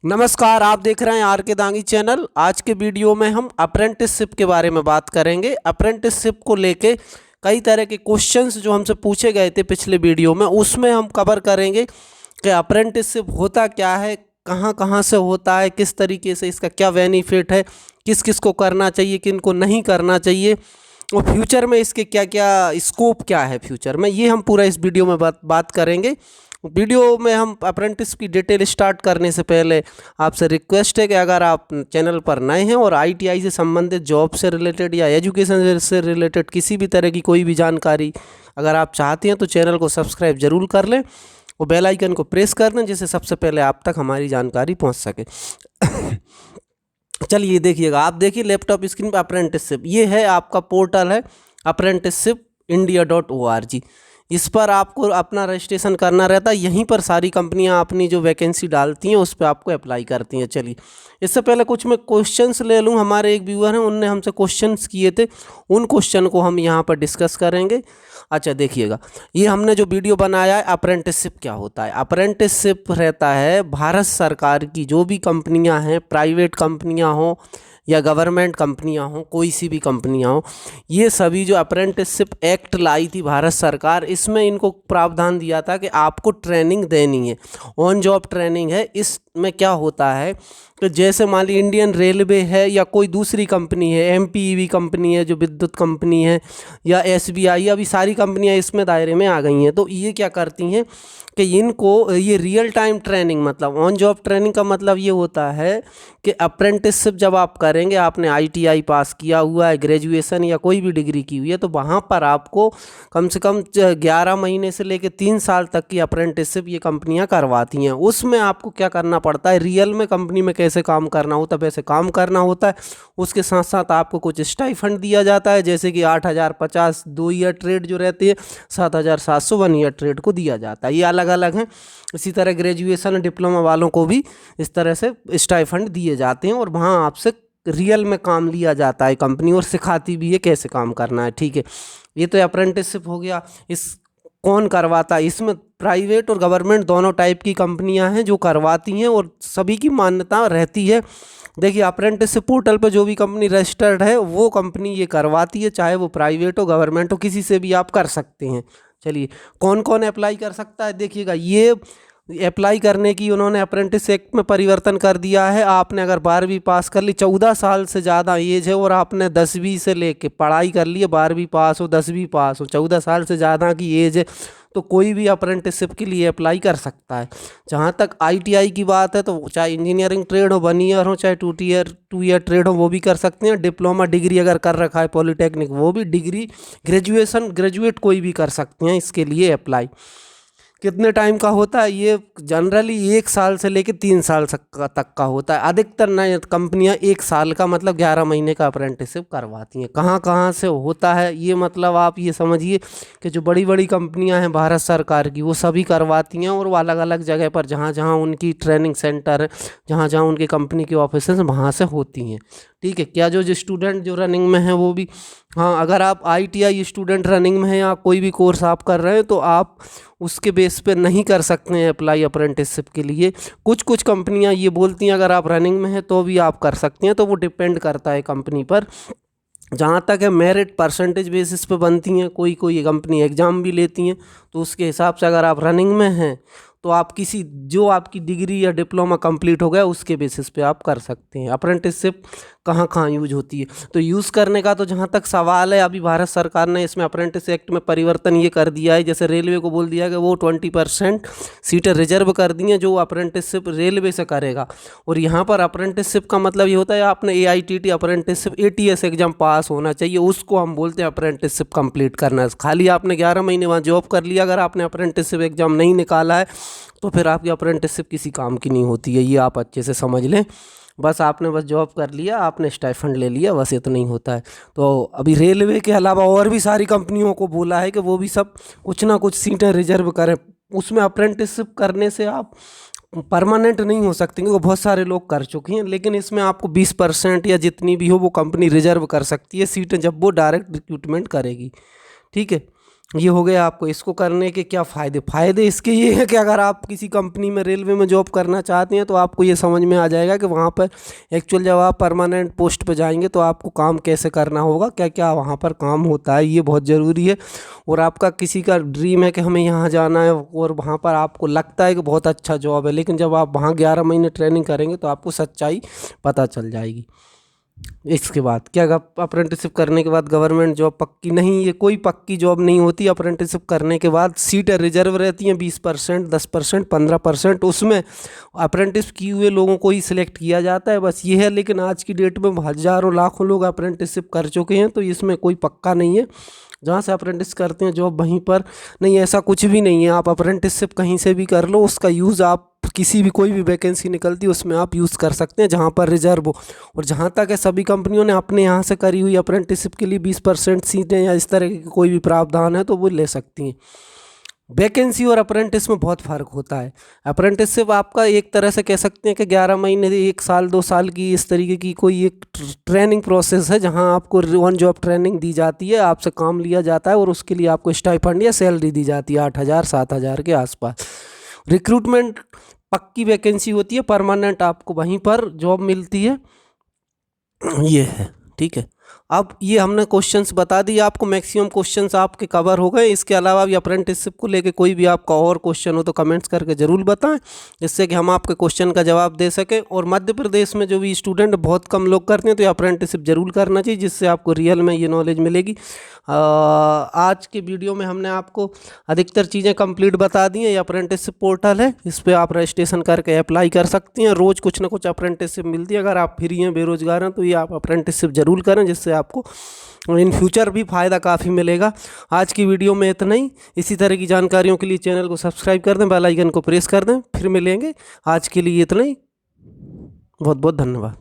नमस्कार, आप देख रहे हैं आर के दांगी चैनल। आज के वीडियो में हम अप्रेंटिसशिप के बारे में बात करेंगे। अप्रेंटिसशिप को लेके कई तरह के क्वेश्चंस जो हमसे पूछे गए थे पिछले वीडियो में, उसमें हम कवर करेंगे कि अप्रेंटिसशिप होता क्या है, कहाँ कहाँ से होता है, किस तरीके से इसका क्या बेनिफिट है, किस किस को करना चाहिए, किन को नहीं करना चाहिए, और फ्यूचर में इसके क्या क्या स्कोप क्या है फ्यूचर में, ये हम पूरा इस वीडियो में बात करेंगे। वीडियो में हम अप्रेंटिस की डिटेल स्टार्ट करने से पहले आपसे रिक्वेस्ट है कि अगर आप चैनल पर नए हैं और आईटीआई से संबंधित जॉब से रिलेटेड या एजुकेशन से रिलेटेड किसी भी तरह की कोई भी जानकारी अगर आप चाहते हैं तो चैनल को सब्सक्राइब ज़रूर कर लें और बेल आइकन को प्रेस कर दें, जिससे सबसे पहले आप तक हमारी जानकारी पहुंच सके। चलिए देखिएगा, आप देखिए लैपटॉप स्क्रीन पर अप्रेंटिसशिप, ये है आपका पोर्टल है apprenticeshipundia.org। इस पर आपको अपना रजिस्ट्रेशन करना रहता है। यहीं पर सारी कंपनियां अपनी जो वैकेंसी डालती हैं उस पर आपको अप्लाई करती हैं। चलिए, इससे पहले कुछ मैं क्वेश्चंस ले लूं। हमारे एक व्यूअर हैं, उनने हमसे क्वेश्चंस किए थे, उन क्वेश्चन को हम यहाँ पर डिस्कस करेंगे। अच्छा देखिएगा, ये हमने जो वीडियो बनाया है अप्रेंटिसशिप क्या होता है। अप्रेंटिसशिप रहता है भारत सरकार की जो भी कंपनियां हैं, प्राइवेट कंपनियां हों या गवर्नमेंट कंपनियां हों, कोई सी भी कंपनियां हों, ये सभी जो अप्रेंटिसशिप एक्ट लाई थी भारत सरकार, इसमें इनको प्रावधान दिया था कि आपको ट्रेनिंग देनी है, ऑन जॉब ट्रेनिंग है। इसमें क्या होता है कि जैसे मान ली इंडियन रेलवे है या कोई दूसरी कंपनी है, एमपीईवी कंपनी है जो विद्युत कंपनी है, या एसबीआई, अभी सारी कंपनियां इसमें दायरे में आ गई हैं। तो ये क्या करती हैं कि इनको ये रियल टाइम ट्रेनिंग, मतलब ऑन जॉब ट्रेनिंग का मतलब ये होता है कि अप्रेंटिसशिप जब आप करेंगे, आपने आईटीआई पास किया हुआ है, ग्रेजुएशन या कोई भी डिग्री की हुई है, तो वहाँ पर आपको कम से कम 11 महीने से लेकर 3 साल तक की अप्रेंटिसशिप ये कंपनियाँ करवाती हैं। उसमें आपको क्या करना पड़ता है, रियल में कंपनी में कैसे काम करना होता है वैसे काम करना होता है। उसके साथ साथ आपको कुछ स्टाइफंड दिया जाता है, जैसे कि 8,050 2 ईयर ट्रेड जो रहती है, 7,700 1 ईयर ट्रेड को दिया जाता है। ये अलग अलग हैं। इसी तरह ग्रेजुएशन डिप्लोमा वालों को भी इस तरह से स्टाइफंड दिए जाते हैं और वहाँ आपसे रियल में काम लिया जाता है कंपनी, और सिखाती भी है कैसे काम करना है। ठीक है, ये तो अप्रेंटिसशिप हो गया। इस कौन करवाता है, इसमें प्राइवेट और गवर्नमेंट दोनों टाइप की कंपनियां हैं जो करवाती हैं और सभी की मान्यता रहती है। देखिए, अप्रेंटिसशिप पोर्टल पर जो भी कंपनी रजिस्टर्ड है वो कंपनी ये करवाती है, चाहे वो प्राइवेट हो गवर्नमेंट हो, किसी से भी आप कर सकते हैं। चलिए, कौन कौन अप्लाई कर सकता है देखिएगा। ये अप्लाई करने की उन्होंने अप्रेंटिस एक्ट में परिवर्तन कर दिया है। आपने अगर 12वीं पास कर ली, 14 साल से ज़्यादा एज है और आपने 10वीं से लेके पढ़ाई कर ली है, 12वीं पास हो 10वीं पास हो, 14 साल से ज़्यादा की एज है, तो कोई भी अप्रेंटिसशिप के लिए अप्लाई कर सकता है। जहाँ तक आईटीआई की बात है, तो चाहे इंजीनियरिंग ट्रेड हो 1 ईयर हो, चाहे 2 ईयर ट्रेड हो, वो भी कर सकते हैं। डिप्लोमा डिग्री अगर कर रखा है पॉलीटेक्निक, वो भी डिग्री, ग्रेजुएट कोई भी कर सकते हैं इसके लिए अप्लाई। कितने टाइम का होता है ये, जनरली 1 साल से लेकर 3 साल तक का होता है। अधिकतर नई कंपनियां 1 साल का मतलब 11 महीने का अप्रेंटिसशिप करवाती हैं। कहाँ कहाँ से होता है ये, मतलब आप ये समझिए कि जो बड़ी बड़ी कंपनियां हैं भारत सरकार की, वो सभी करवाती हैं, और वो अलग अलग जगह पर जहाँ जहाँ उनकी ट्रेनिंग सेंटर है, जहाँ जहाँ उनकी कंपनी के ऑफिस हैं, वहाँ से होती हैं। ठीक है, क्या जो स्टूडेंट जो रनिंग में हैं वो भी, हाँ, अगर आप आईटीआई स्टूडेंट रनिंग में हैं या कोई भी कोर्स आप कर रहे हैं तो आप उसके बेस पे नहीं कर सकते हैं अप्लाई अप्रेंटिसशिप के लिए। कुछ कुछ कंपनियां ये बोलती हैं अगर आप रनिंग में हैं तो भी आप कर सकते हैं, तो वो डिपेंड करता है कंपनी पर। जहाँ तक है, मेरिट परसेंटेज बेसिस पे बनती हैं, कोई कोई कंपनी एग्ज़ाम भी लेती हैं, तो उसके हिसाब से अगर आप रनिंग में हैं तो आप किसी जो आपकी डिग्री या डिप्लोमा कंप्लीट हो गया उसके बेसिस पे आप कर सकते हैं। अप्रेंटिसशिप कहाँ कहाँ यूज होती है, तो यूज़ करने का तो जहाँ तक सवाल है, अभी भारत सरकार ने इसमें अप्रेंटिस एक्ट में परिवर्तन ये कर दिया है, जैसे रेलवे को बोल दिया कि वो 20% सीटें रिजर्व कर दी हैं जो अप्रेंटिसशिप रेलवे से करेगा। और यहाँ पर अप्रेंटिसशिप का मतलब ये होता है आपने AITT अप्रेंटिसशिप ATS एग्जाम पास होना चाहिए, उसको हम बोलते हैं अप्रेंटिसशिप कंप्लीट करना। खाली आपने 11 महीने वहाँ जॉब कर लिया, अगर आपने अप्रेंटिसशिप एग्जाम नहीं निकाला है तो फिर आपकी अप्रेंटिसशिप किसी काम की नहीं होती है। ये आप अच्छे से समझ लें। बस आपने बस जॉब कर लिया, आपने स्टाइफंड ले लिया, बस इतना ही होता है। तो अभी रेलवे के अलावा और भी सारी कंपनियों को बोला है कि वो भी सब कुछ ना कुछ सीटें रिजर्व करें। उसमें अप्रेंटिसशिप करने से आप परमानेंट नहीं हो सकते, क्योंकि बहुत सारे लोग कर चुके हैं, लेकिन इसमें आपको 20% या जितनी भी हो वो कंपनी रिजर्व कर सकती है सीटें, जब वो डायरेक्ट रिक्रूटमेंट करेगी। ठीक है, ये हो गया आपको इसको करने के क्या फ़ायदे इसके ये हैं कि अगर आप किसी कंपनी में रेलवे में जॉब करना चाहते हैं तो आपको ये समझ में आ जाएगा कि वहाँ पर एक्चुअल जब आप परमानेंट पोस्ट पे जाएंगे तो आपको काम कैसे करना होगा, क्या क्या वहाँ पर काम होता है, ये बहुत ज़रूरी है। और आपका किसी का ड्रीम है कि हमें यहाँ जाना है और वहाँ पर आपको लगता है कि बहुत अच्छा जॉब है, लेकिन जब आप वहाँ 11 महीने ट्रेनिंग करेंगे तो आपको सच्चाई पता चल जाएगी। इसके बाद क्या अप्रेंटिसशिप करने के बाद गवर्नमेंट जॉब पक्की नहीं, ये कोई पक्की जॉब नहीं होती। अप्रेंटिसशिप करने के बाद सीटें रिजर्व रहती हैं 20%, 10%, 15%, उसमें अप्रेंटिस किए हुए लोगों को ही सिलेक्ट किया जाता है, बस ये है। लेकिन आज की डेट में हज़ारों लाखों लोग अप्रेंटिसशिप कर चुके हैं, तो इसमें कोई पक्का नहीं है। जहाँ से अप्रेंटिस करते हैं जॉब वहीं पर नहीं, ऐसा कुछ भी नहीं है। आप अप्रेंटिसशिप कहीं से भी कर लो, उसका यूज़ आप किसी भी कोई भी वैकेंसी निकलती है उसमें आप यूज़ कर सकते हैं जहाँ पर रिजर्व हो। और जहाँ तक है सभी कंपनियों ने अपने यहाँ से करी हुई अप्रेंटिसशिप के लिए 20% सीटें या इस तरह की कोई भी प्रावधान है तो वो ले सकती हैं। वैकेंसी और अप्रेंटिस में बहुत फ़र्क होता है। अप्रेंटिसशिप आपका एक तरह से कह सकते हैं कि 11 महीने, 1 साल, 2 साल की इस तरीके की कोई एक ट्रेनिंग प्रोसेस है जहां आपको ऑन जॉब ट्रेनिंग दी जाती है, आपसे काम लिया जाता है और उसके लिए आपको स्टाइपेंड या सैलरी दी जाती है 8,000 7,000 के आसपास। रिक्रूटमेंट पक्की वैकेंसी होती है, परमानेंट आपको वहीं पर जॉब मिलती है, ये है। ठीक है, अब ये हमने क्वेश्चंस बता दिए आपको, मैक्सिमम क्वेश्चंस आपके कवर हो गए। इसके अलावा भी अप्रेंटिसशिप को लेके कोई भी आपका और क्वेश्चन हो तो कमेंट्स करके ज़रूर बताएं, जिससे कि हम आपके क्वेश्चन का जवाब दे सकें। और मध्य प्रदेश में जो भी स्टूडेंट बहुत कम लोग करते हैं तो ये अप्रेंटिसशिप ज़रूर करना चाहिए, जिससे आपको रियल में ये नॉलेज मिलेगी। आज के वीडियो में हमने आपको अधिकतर चीज़ें कंप्लीट बता दी हैं। ये अप्रेंटिसशिप पोर्टल है, इस पर आप रजिस्ट्रेशन करके अप्लाई कर सकती हैं। रोज़ कुछ ना कुछ अप्रेंटिसशिप मिलती है। अगर आप फ्री हैं, बेरोज़गार हैं, तो ये आप अप्रेंटिसशिप ज़रूर करें, जिससे आपको इन फ्यूचर भी फ़ायदा काफ़ी मिलेगा। आज की वीडियो में इतना ही। इसी तरह की जानकारियों के लिए चैनल को सब्सक्राइब कर दें, बेल आइकन को प्रेस कर दें। फिर मिलेंगे। आज के लिए इतना ही। बहुत बहुत धन्यवाद।